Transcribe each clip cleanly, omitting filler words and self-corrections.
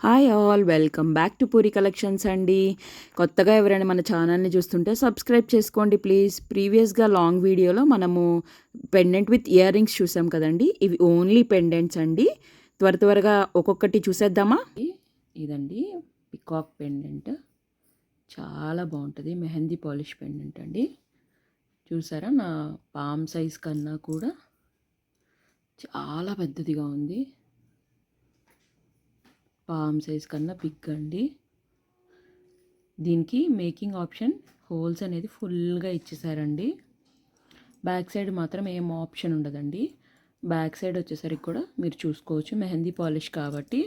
Hi all, welcome back to puri collections అండి. కొత్తగా ఎవరైనా మన ఛానల్ని చూస్తుంటే సబ్స్క్రైబ్ చేసుకోండి ప్లీజ్. ప్రీవియస్గా లాంగ్ వీడియోలో మనము పెండెంట్ విత్ ఇయర్ రింగ్స్ చూసాం కదండి. ఇవి ఓన్లీ పెండెంట్స్ అండి. త్వరగా ఒక్కొక్కటి చూసేద్దామా. ఇదండి పికాక్ పెండెంట్, చాలా బాగుంటుంది. మెహందీ పాలిష్ పెండెంట్ అండి. చూసారా, నా పామ్ సైజ్ కన్నా కూడా చాలా పెద్దదిగా ఉంది. పామ్ సైజ్ కన్నా బిగ్ అండి. దీనికి మేకింగ్ ఆప్షన్ హోల్స్ అనేది ఫుల్గా ఇచ్చేసారండి. బ్యాక్ సైడ్ మాత్రం ఏం ఆప్షన్ ఉండదండి. బ్యాక్ సైడ్ వచ్చేసరికి కూడా మీరు చూసుకోవచ్చు, మెహందీ పాలిష్ కాబట్టి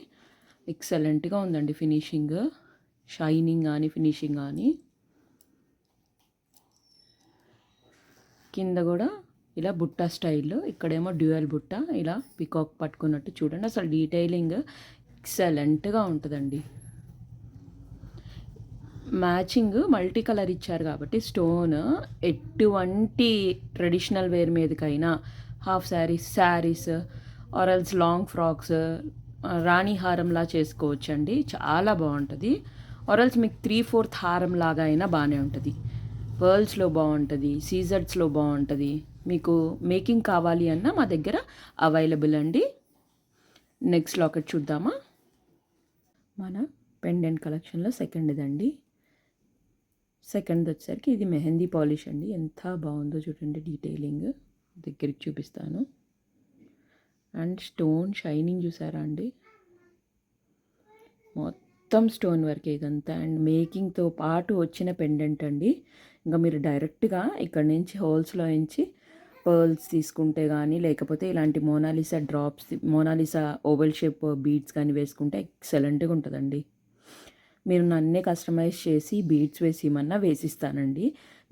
ఎక్సలెంట్గా ఉందండి. ఫినిషింగ్, షైనింగ్ కానీ ఫినిషింగ్ కానీ. కింద కూడా ఇలా బుట్ట స్టైల్లో, ఇక్కడేమో డ్యూయల్ బుట్ట, ఇలా పికాక్ పట్టుకున్నట్టు చూడండి. అసలు డీటెయిలింగ్ ఎక్సలెంట్గా ఉంటుందండి. మ్యాచింగ్ మల్టీ కలర్ ఇచ్చారు కాబట్టి స్టోన్ ఎటువంటి ట్రెడిషనల్ వేర్ మీదకైనా, half sarees or else long frocks, రాణి హారంలా చేసుకోవచ్చండి. చాలా బాగుంటుంది. ఆర్ఎల్స్ మీకు 3/4 హారం లాగా అయినా బాగానే ఉంటుంది. పర్ల్స్లో బాగుంటుంది, సీజర్స్లో బాగుంటుంది. మీకు మేకింగ్ కావాలి అన్నా మా దగ్గర అవైలబుల్ అండి. నెక్స్ట్ లాకెట్ చూద్దామా. మన పెండెంట్ కలెక్షన్లో సెకండ్ ఇదండి. సెకండ్ వచ్చేసరికి ఇది మెహందీ పాలిష్ అండి. ఎంత బాగుందో చూడండి, డీటెయిలింగ్ దగ్గరికి చూపిస్తాను. అండ్ స్టోన్ షైనింగ్ చూసారా అండి, మొత్తం స్టోన్ వర్కే ఇదంతా. అండ్ మేకింగ్తో పాటు వచ్చిన పెండెంట్ అండి. ఇంకా మీరు డైరెక్ట్గా ఇక్కడ నుంచి హోల్స్లో నుంచి పర్ల్స్ తీసుకుంటే కానీ, లేకపోతే ఇలాంటి Mona Lisa drops, Mona Lisa oval shape beads కానీ వేసుకుంటే ఎక్సలెంట్గా ఉంటుందండి. మీరు నన్నే కస్టమైజ్ చేసి బీడ్స్ వేసి ఇమన్నా వేసిస్తానండి.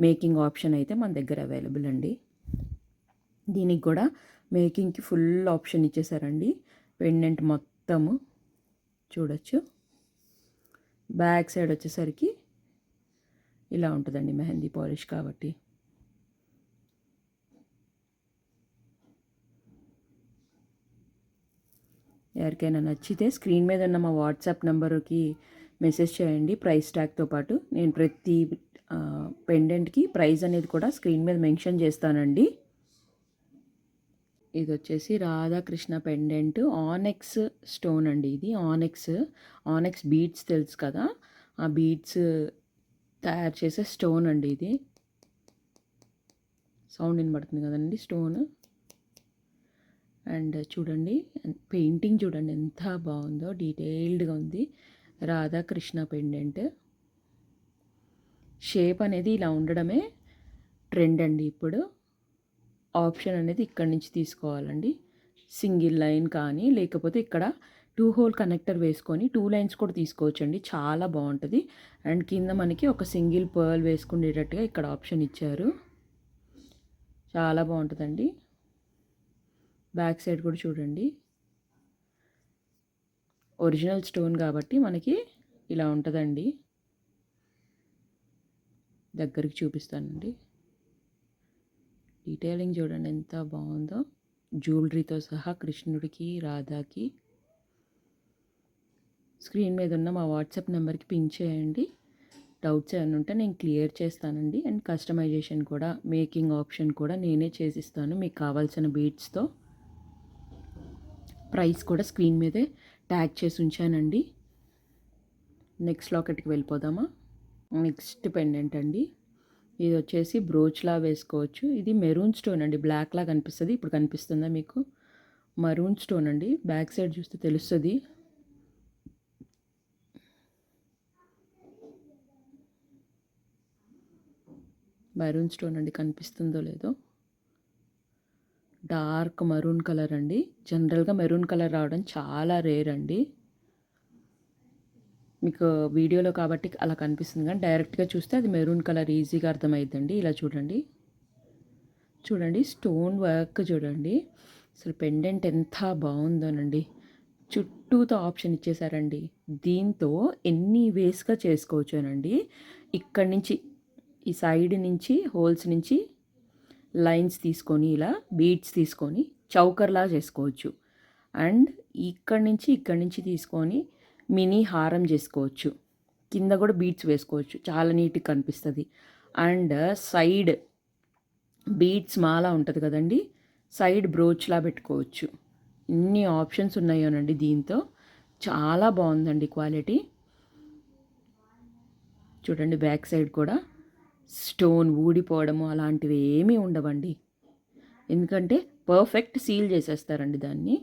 మేకింగ్ ఆప్షన్ అయితే మన దగ్గర అవైలబుల్ అండి. దీనికి కూడా మేకింగ్కి ఫుల్ ఆప్షన్ ఇచ్చేసారండి. పెండెంట్ మొత్తము చూడొచ్చు. బ్యాక్ సైడ్ వచ్చేసరికి ఇలా ఉంటుందండి, మెహందీ పాలిష్ కాబట్టి. ఎవరికైనా నచ్చితే స్క్రీన్ మీద ఉన్న మా వాట్సాప్ నెంబర్కి మెసేజ్ చేయండి ప్రైస్ ట్యాగ్తో పాటు. నేను ప్రతి పెండెంట్కి ప్రైస్ అనేది కూడా స్క్రీన్ మీద మెన్షన్ చేస్తానండి. ఇది వచ్చేసి రాధాకృష్ణ పెండెంట్, ఆనెక్స్ స్టోన్ అండి. ఇది ఆనెక్స్ బీడ్స్ తెలుసు కదా, ఆ బీడ్స్ తయారు చేసే స్టోన్ అండి. ఇది సౌండ్ వినబడుతుంది కదండి, స్టోన్. అండ్ చూడండి, పెయింటింగ్ చూడండి ఎంత బాగుందో, డీటెయిల్డ్గా ఉంది. రాధాకృష్ణ పెండెంట్ షేప్ అనేది ఇలా ఉండడమే ట్రెండ్ అండి. ఇప్పుడు ఆప్షన్ అనేది ఇక్కడి నుంచి తీసుకోవాలండి. సింగిల్ లైన్ కానీ, లేకపోతే ఇక్కడ 2 హోల్ కనెక్టర్ వేసుకొని 2 లైన్స్ కూడా తీసుకోవచ్చండి. చాలా బాగుంటుంది. అండ్ కింద మనకి ఒక సింగిల్ పర్ల్ వేసుకునేటట్టుగా ఇక్కడ ఆప్షన్ ఇచ్చారు. చాలా బాగుంటుందండి. బ్యాక్ సైడ్ కూడా చూడండి, ఒరిజినల్ స్టోన్ కాబట్టి మనకి ఇలా ఉంటుందండి. దగ్గరికి చూపిస్తానండి. డీటెయిలింగ్ చూడండి ఎంత బాగుందో, జ్యువెలరీతో సహా కృష్ణుడికి, రాధాకి. స్క్రీన్ మీద ఉన్న మా వాట్సాప్ నెంబర్కి పింక్ చేయండి. డౌట్స్ ఏమైనా ఉంటే నేను క్లియర్ చేస్తానండి. అండ్ కస్టమైజేషన్ కూడా, మేకింగ్ ఆప్షన్ కూడా నేనే చేసిస్తాను మీకు కావాల్సిన బీడ్స్తో. ప్రైస్ కూడా స్క్రీన్ మీదే ట్యాగ్ చేసి ఉంచానండి. నెక్స్ట్ లాకెట్కి వెళ్ళిపోదామా. నెక్స్ట్ పెండెంట్ అండి. ఇది వచ్చేసి బ్రోచ్లా వేసుకోవచ్చు. ఇది మెరూన్ స్టోన్ అండి, బ్లాక్లా కనిపిస్తుంది. ఇప్పుడు కనిపిస్తుందా మీకు? మరూన్ స్టోన్ అండి. బ్యాక్ సైడ్ చూస్తే తెలుస్తుంది. మరూన్ స్టోన్ అండి, కనిపిస్తుందో లేదో. డార్క్ మరూన్ కలర్ అండి. జనరల్గా మెరూన్ కలర్ రావడం చాలా రేర్ అండి. మీకు వీడియోలో కాబట్టి అలా కనిపిస్తుంది, కానీ డైరెక్ట్గా చూస్తే అది మెరూన్ కలర్ ఈజీగా అర్థమైద్దండి. ఇలా చూడండి, స్టోన్ వర్క్ చూడండి. అసలు పెండెంట్ ఎంత బాగుందోనండి. చుట్టూతో ఆప్షన్ ఇచ్చేసారండి. దీంతో ఎన్ని వేస్గా చేసుకోవచ్చునండి. ఇక్కడి నుంచి ఈ సైడ్ నుంచి హోల్స్ నుంచి లైన్స్ తీసుకొని, ఇలా బీడ్స్ తీసుకొని చౌకర్లా చేసుకోవచ్చు. అండ్ ఇక్కడి నుంచి తీసుకొని మినీ హారం చేసుకోవచ్చు. కింద కూడా బీడ్స్ వేసుకోవచ్చు, చాలా నీట్గా కనిపిస్తుంది. అండ్ సైడ్ బీడ్స్ మాల ఉంటుంది కదండి, సైడ్ బ్రోచ్లా పెట్టుకోవచ్చు. ఇన్ని ఆప్షన్స్ ఉన్నాయోనండి దీంతో. చాలా బాగుందండి క్వాలిటీ. చూడండి బ్యాక్ సైడ్ కూడా స్టోన్ ఊడిపోవడము అలాంటివి ఏమీ ఉండవండి, ఎందుకంటే పర్ఫెక్ట్ సీల్ చేసేస్తారండి దాన్ని.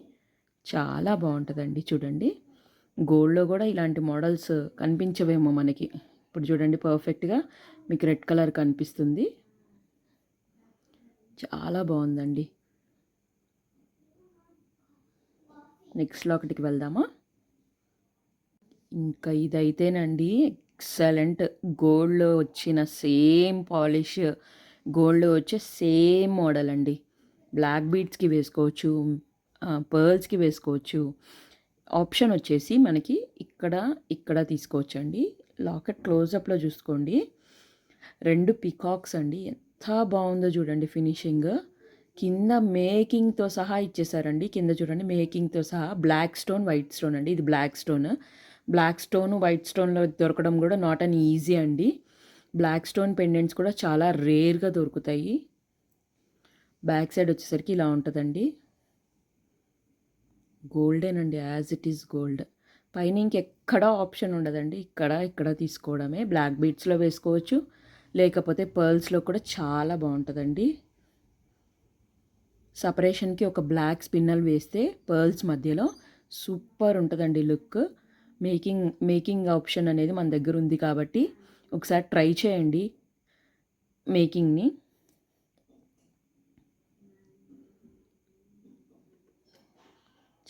చాలా బాగుంటుందండి. చూడండి గోల్డ్లో కూడా ఇలాంటి మోడల్స్ కనిపించవేమో మనకి. ఇప్పుడు చూడండి పర్ఫెక్ట్గా మీకు రెడ్ కలర్ కనిపిస్తుంది. చాలా బాగుందండి. నెక్స్ట్ ఒకటికి వెళ్దామా. ఇంకా ఇదైతేనండి ఎక్సలెంట్. గోల్డ్లో వచ్చిన సేమ్ పాలిష్, గోల్డ్లో వచ్చే సేమ్ మోడల్ అండి. బ్లాక్ బీడ్స్కి వేసుకోవచ్చు, పర్ల్స్కి వేసుకోవచ్చు. ఆప్షన్ వచ్చేసి మనకి ఇక్కడ ఇక్కడ తీసుకోవచ్చండి. లాకెట్ క్లోజప్లో చూసుకోండి, 2 పికాక్స్ అండి. ఎంత బాగుందో చూడండి ఫినిషింగ్. కింద మేకింగ్తో సహా ఇచ్చేసారండి. కింద చూడండి మేకింగ్తో సహా బ్లాక్ స్టోన్ వైట్ స్టోన్ అండి. ఇది black stone. Black stone white స్టోన్లో దొరకడం కూడా నాట్ అన్ ఈజీ అండి. బ్లాక్ స్టోన్ పెండెంట్స్ కూడా చాలా రేర్గా దొరుకుతాయి. బ్యాక్ సైడ్ వచ్చేసరికి ఇలా ఉంటుందండి. గోల్డేనండి, యాజ్ ఇట్ ఈస్ గోల్డ్. పైన ఇంకెక్కడా ఆప్షన్ ఉండదండి, ఇక్కడ ఇక్కడ తీసుకోవడమే. బ్లాక్ బీడ్స్లో వేసుకోవచ్చు, లేకపోతే పర్ల్స్లో కూడా చాలా బాగుంటుందండి. సపరేషన్కి ఒక బ్లాక్ స్పిన్నల్ వేస్తే పర్ల్స్ మధ్యలో సూపర్ ఉంటుందండి లుక్. మేకింగ్ ఆప్షన్ అనేది మన దగ్గర ఉంది కాబట్టి ఒకసారి ట్రై చేయండి మేకింగ్ని.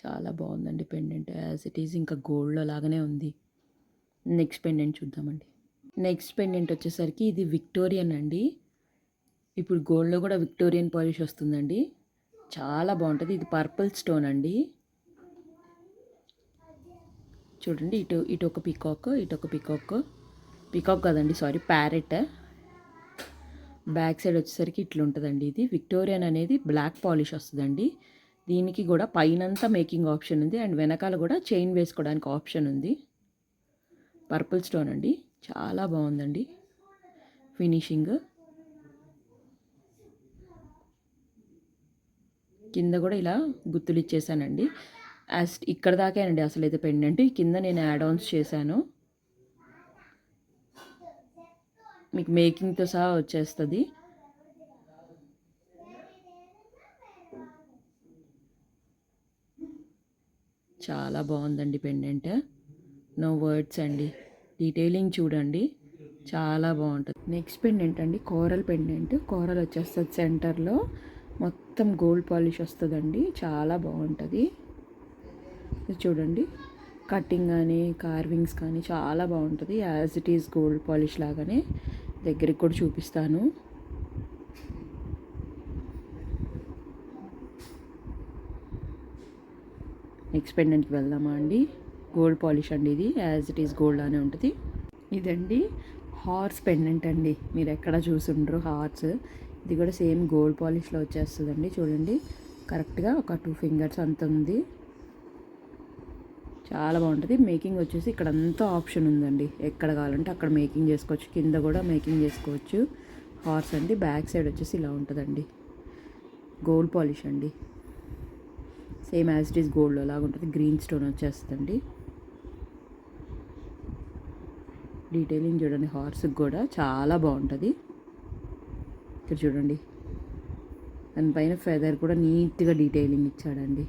చాలా బాగుందండి పెండెంట్, యాజ్ ఇట్ ఈజ్ ఇంకా గోల్డ్లో లాగానే ఉంది. నెక్స్ట్ పెండెంట్ చూద్దామండి. నెక్స్ట్ పెండెంట్ వచ్చేసరికి ఇది విక్టోరియన్ అండి. ఇప్పుడు గోల్డ్లో కూడా విక్టోరియన్ పాలిష్ వస్తుందండి, చాలా బాగుంటుంది. ఇది పర్పుల్ స్టోన్ అండి. చూడండి ఇటు ఇటు ఒక పికాక్, ఇటు ఒక పికాక్ కదండి సారీ, ప్యారెట్. బ్యాక్ సైడ్ వచ్చేసరికి ఇట్లా ఉంటుందండి. ఇది విక్టోరియన్ అనేది బ్లాక్ పాలిష్ వస్తుందండి. దీనికి కూడా పైనంతా మేకింగ్ ఆప్షన్ ఉంది, అండ్ వెనకాల కూడా చైన్ వేసుకోవడానికి ఆప్షన్ ఉంది. పర్పుల్ స్టోన్ అండి, చాలా బాగుందండి ఫినిషింగ్. కింద కూడా ఇలా గుర్తులు ఇచ్చేసానండి. ఇక్కడ దాకేనండి అసలు అయితే పెండెంట్. కింద నేను యాడ్ ఆన్స్ చేశాను, మీకు మేకింగ్తో సహా వచ్చేస్తుంది. చాలా బాగుందండి పెండెంట్, నో వర్డ్స్ అండి. డీటెయిలింగ్ చూడండి, చాలా బాగుంటుంది. నెక్స్ట్ పెండెంట్ అండి, కోరల్ పెండెంట్. కోరల్ వచ్చేస్తుంది సెంటర్లో, మొత్తం గోల్డ్ పాలిష్ వస్తుందండి, చాలా బాగుంటుంది. చూడండి కటింగ్ కానీ కార్వింగ్స్ కానీ చాలా బాగుంటుంది, as it is gold polish లాగానే. దగ్గరికి కూడా చూపిస్తాను. నెక్స్ట్ పెండెంట్కి వెళ్దామా అండి. గోల్డ్ పాలిష్ అండి, ఇది యాజ్ ఇట్ ఈస్ గోల్డ్ అనే ఉంటుంది. ఇదండి హార్స్ పెండెంట్ అండి, మీరు ఎక్కడ చూసుండ్రు హార్స్. ఇది కూడా సేమ్ గోల్డ్ పాలిష్లో వచ్చేస్తుందండి. చూడండి కరెక్ట్గా ఒక 2 ఫింగర్స్ అంత ఉంది, చాలా బాగుంటుంది. మేకింగ్ వచ్చేసి ఇక్కడ అంతా ఆప్షన్ ఉందండి, ఎక్కడ కావాలంటే అక్కడ మేకింగ్ చేసుకోవచ్చు. కింద కూడా మేకింగ్ చేసుకోవచ్చు. హార్స్ అండి, బ్యాక్ సైడ్ వచ్చేసి ఇలా ఉంటుందండి. గోల్డ్ పాలిష్ అండి, same as it is gold లాగా ఉంటుంది. గ్రీన్ స్టోన్ వచ్చేస్తుందండి. డీటెయిలింగ్ చూడండి, హార్స్కి కూడా చాలా బాగుంటుంది. ఇక్కడ చూడండి దానిపైన ఫెదర్ కూడా నీట్గా డీటెయిలింగ్ ఇచ్చాడండి.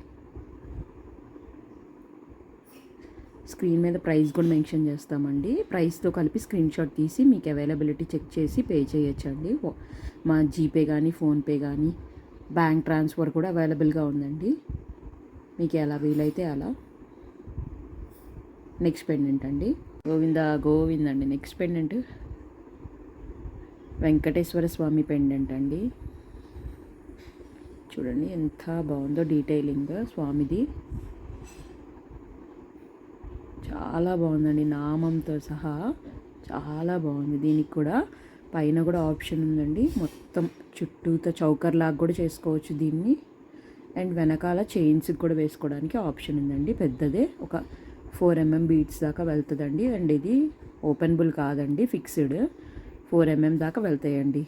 స్క్రీన్ మీద ప్రైస్ కూడా మెన్షన్ చేస్తామండి. ప్రైస్తో కలిపి స్క్రీన్ షాట్ తీసి మీకు అవైలబిలిటీ చెక్ చేసి పే చేయొచ్చండి. మా జీపే కానీ ఫోన్పే కానీ బ్యాంక్ ట్రాన్స్ఫర్ కూడా అవైలబుల్గా ఉందండి, మీకు ఎలా వీలైతే అలా. నెక్స్ట్ పెండెంట్ అండి, గోవింద అండి. నెక్స్ట్ పెండెంట్ వెంకటేశ్వర స్వామి పెండెంట్ అండి. చూడండి ఎంత బాగుందో డీటెయిలింగ్ స్వామిది, చాలా బాగుందండి. నామంతో సహా చాలా బాగుంది. దీనికి కూడా పైన కూడా ఆప్షన్ ఉందండి, మొత్తం చుట్టూతో చౌకర్ లాగా కూడా చేసుకోవచ్చు దీన్ని. అండ్ వెనకాల చైన్స్కి కూడా వేసుకోవడానికి ఆప్షన్ ఉందండి. పెద్దదే ఒక 4 mm బీడ్స్ దాకా వెళ్తుందండి. అండ్ ఇది ఓపెనబుల్ కాదండి, ఫిక్స్డ్. 4 mm దాకా వెళ్తాయండి.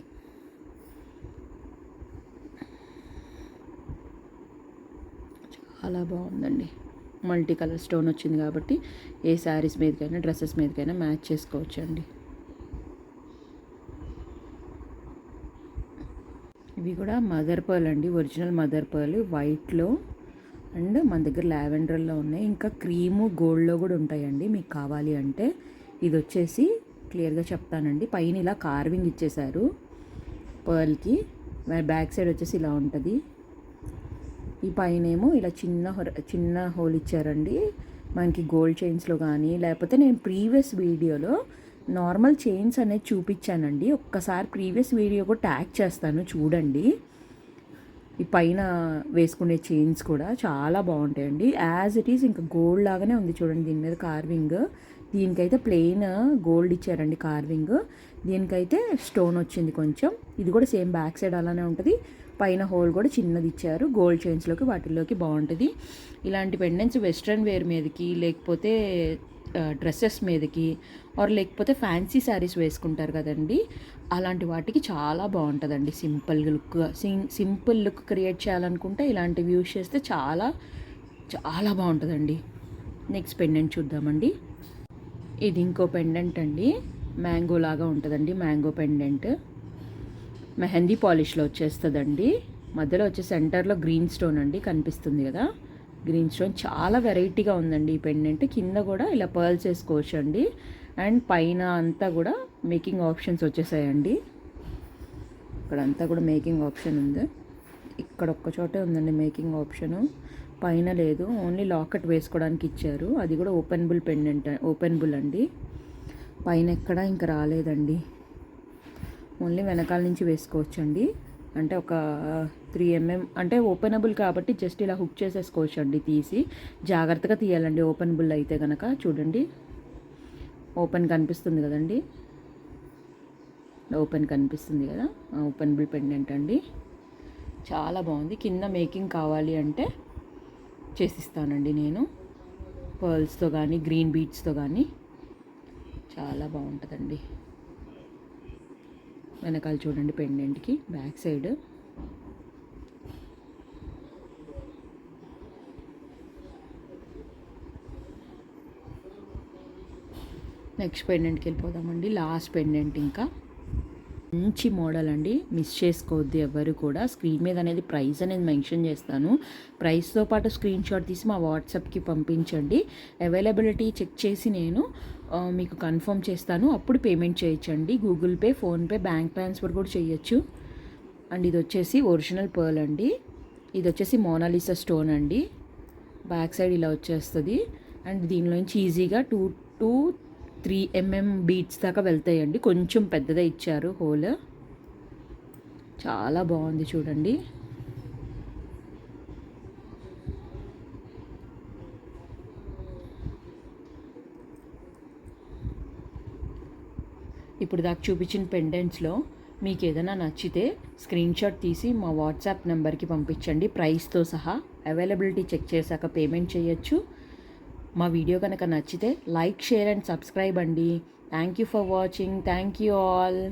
చాలా బాగుందండి. మల్టీ కలర్ స్టోన్ వచ్చింది కాబట్టి ఏ శారీస్ మీదకైనా డ్రెస్సెస్ మీదకైనా మ్యాచ్ చేసుకోవచ్చండి. ఇవి కూడా మదర్ పర్ల్ అండి, ఒరిజినల్ మదర్ పర్ల్ వైట్లో, అండ్ మన దగ్గర లావెండర్లో ఉన్నాయి. ఇంకా క్రీము గోల్డ్లో కూడా ఉంటాయండి మీకు కావాలి అంటే. ఇది వచ్చేసి క్లియర్గా చెప్తానండి, పైన ఇలా కార్వింగ్ ఇచ్చేశారు పర్ల్కి, బ్యాక్ సైడ్ వచ్చేసి ఇలా ఉంటుంది. ఈ పైన ఏమో ఇలా చిన్న హోల్ ఇచ్చారండి. మనకి గోల్డ్ చైన్స్లో కానీ, లేకపోతే నేను ప్రీవియస్ వీడియోలో నార్మల్ చైన్స్ అనేది చూపించానండి. ఒక్కసారి ప్రీవియస్ వీడియో కూడా ట్యాగ్ చేస్తాను చూడండి. ఈ పైన వేసుకునే చైన్స్ కూడా చాలా బాగుంటాయండి. యాజ్ ఇట్ ఈజ్ ఇంకా గోల్డ్ లాగానే ఉంది చూడండి. దీని మీద కార్వింగ్, దీనికైతే ప్లెయిన్ గోల్డ్ ఇచ్చారండి కార్వింగ్, దీనికైతే స్టోన్ వచ్చింది కొంచెం. ఇది కూడా సేమ్ బ్యాక్ సైడ్ అలానే ఉంటుంది. పైన హోల్ కూడా చిన్నది ఇచ్చారు. గోల్డ్ చైన్స్లోకి వాటిల్లోకి బాగుంటుంది. ఇలాంటి పెండెంట్స్ వెస్ట్రన్ వేర్ మీదకి, లేకపోతే డ్రెస్సెస్ మీదకి, ఆర్ లేకపోతే ఫ్యాన్సీ శారీస్ వేసుకుంటారు కదండి, అలాంటి వాటికి చాలా బాగుంటుందండి. సింపుల్ లుక్ క్రియేట్ చేయాలనుకుంటే ఇలాంటివి యూజ్ చేస్తే చాలా చాలా బాగుంటుందండి. నెక్స్ట్ పెండెంట్ చూద్దామండి. ఇది ఇంకో పెండెంట్ అండి, మ్యాంగో లాగా ఉంటుందండి. మ్యాంగో పెండెంట్ మెహందీ పాలిష్లో వచ్చేస్తుందండి. మధ్యలో వచ్చే సెంటర్లో గ్రీన్ స్టోన్ అండి కనిపిస్తుంది కదా, గ్రీన్ స్టోన్ చాలా వెరైటీగా ఉందండి ఈ పెండెంట్. కింద కూడా ఇలా పర్ల్స్ వేసుకోవచ్చు అండి. అండ్ పైన అంతా కూడా మేకింగ్ ఆప్షన్స్ వచ్చేసాయండి. ఇక్కడంతా కూడా మేకింగ్ ఆప్షన్ ఉంది. ఇక్కడ ఒక్క చోటే ఉందండి మేకింగ్ ఆప్షను, పైన లేదు. ఓన్లీ లాకెట్ వేసుకోవడానికి ఇచ్చారు. అది కూడా ఓపెనబుల్ పెండెంట్, ఓపెనబుల్ అండి. పైన ఎక్కడ ఇంకా రాలేదండి, ఓన్లీ వెనకాల నుంచి వేసుకోవచ్చండి. అంటే ఒక 3 mm అంటే ఓపెనబుల్ కాబట్టి జస్ట్ ఇలా హుక్ చేసేసుకోవచ్చు అండి. తీసి జాగ్రత్తగా తీయాలండి ఓపెనబుల్ అయితే కనుక. చూడండి ఓపెన్ కనిపిస్తుంది కదండి, ఓపెన్ కనిపిస్తుంది కదా, ఓపెనబుల్ పెండెంట్ అండి. చాలా బాగుంది. కింద మేకింగ్ కావాలి అంటే చేసిస్తానండి నేను, పర్ల్స్తో కానీ గ్రీన్ బీడ్స్తో కానీ. చాలా బాగుంటుందండి. వెనకాల చూడండి పెండెంట్కి బ్యాక్ సైడ్. నెక్స్ట్ పెండెంట్కి వెళ్ళిపోదామండి. లాస్ట్ పెండెంట్ ఇంకా మంచి మోడల్ అండి, మిస్ చేసుకోవద్దు ఎవరు కూడా. స్క్రీన్ మీద అనేది ప్రైస్ అనేది మెన్షన్ చేస్తాను. ప్రైస్తో పాటు స్క్రీన్ షాట్ తీసి మా వాట్సాప్కి పంపించండి. అవైలబిలిటీ చెక్ చేసి నేను మీకు కన్ఫర్మ్ చేస్తాను, అప్పుడు పేమెంట్ చేయొచ్చండి. Google pay, PhonePe, bank transfer కూడా చేయొచ్చు. అండ్ ఇది వచ్చేసి ఒరిజినల్ పర్ల్ అండి. ఇది వచ్చేసి మోనాలిసా స్టోన్ అండి. బ్యాక్ సైడ్ ఇలా వచ్చేస్తుంది. అండ్ దీనిలోంచి ఈజీగా 2-3 mm బీట్స్ దాకా వెళ్తాయండి. కొంచెం పెద్దదే ఇచ్చారు హోల్. చాలా బాగుంది చూడండి. ఇప్పుడు దాకా చూపించిన పెండెంట్స్లో మీకు ఏదైనా నచ్చితే స్క్రీన్ షాట్ తీసి మా వాట్సాప్ నెంబర్కి పంపించండి, ప్రైస్తో సహా. అవైలబిలిటీ చెక్ చేశాక పేమెంట్ చేయొచ్చు. మా వీడియో కనుక నచ్చితే లైక్, షేర్ అండ్ సబ్స్క్రైబ్ అండి. Thank you for watching. Thank you all.